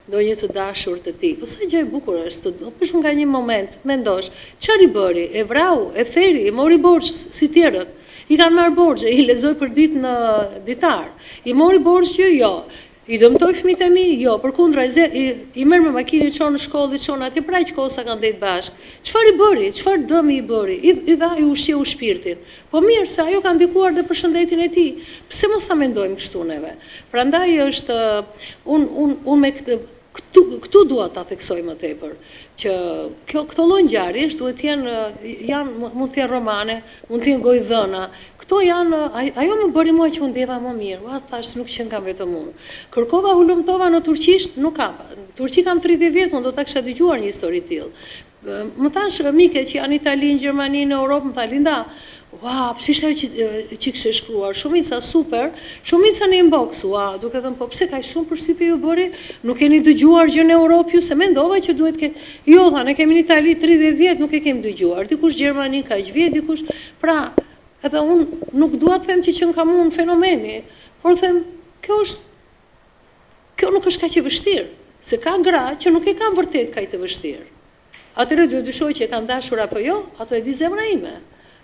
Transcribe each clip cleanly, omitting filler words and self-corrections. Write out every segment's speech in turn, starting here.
ndonjë të dashur të tij. Po sa gjë e bukur është, për shkak nga një moment mendosh, çfarë i bëri? E vrau, e theri, e mori borxh si tjerët. I kanë marrë borxhe, i lexoj për ditë në ditar. I mori borxh që jo. I dëmtoj fëmijët e mi? Jo, përkundra i merr me makinë, i çon në shkollë, i çon atje, pra që kosa kanë dhënë bashk. Çfarë i bëri? Çfarë dëmi i bëri? I dha i ushqeu shpirtin. Po mirë, se ajo ka ndikuar dhe për shëndetin e tij. Pse mos ta mendojmë kështu neve? Prandaj është unë me këtu dua ta theksoj më tepër, që këto lloj ngjarjesh duhet të janë mund të jenë romane, mund të jenë gojdhëna. Këto janë, ajo më bëri mua që unë ndjeva më mirë. Ua, thash, nuk qenë kam vetëm unë. Kërkova hulumtova në turqisht, nuk kam. Në Turqi kam 30 vjet, unë do ta kisha dëgjuar një histori tillë. Më thash mike që janë në Itali, në Gjermani, në Europë, më tha Linda, ua, pse ishte ajo që kishte shkruar, shumica super, shumica në inbox, ua, duke thënë, po pse kaq shumë përshtypje ju bëri? Nuk keni dëgjuar gjë në Europë ju, se mendova që duhet ke. Jo, tha, ne kemi në Itali 30 vjet, nuk e kemi dëgjuar. Dikush Gjermani kaq vjet, dikush, pra, edhe unë nuk dua të them që kam unë fenomeni, por them, kjo nuk është kaq e vështirë, se ka gra që nuk e kanë vërtet kaq të vështirë. Atëherë do të dyshoj që e kam dashur apo jo, ato e di zemra ime.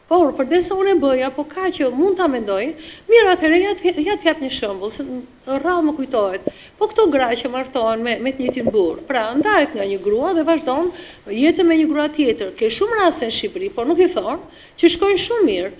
Por përdesa unë e bëja, po ka që mund ta mendoj, mirë atëherë ja t'jap një shembull, se rrallë më kujtohet. Po këto gra që martohen me të njëjtin burr, pra ndahet nga një grua dhe vazhdon jetën me një grua tjetër. Ke shumë raste në Shqipëri, por nuk i thon, që shkojnë shumë mirë.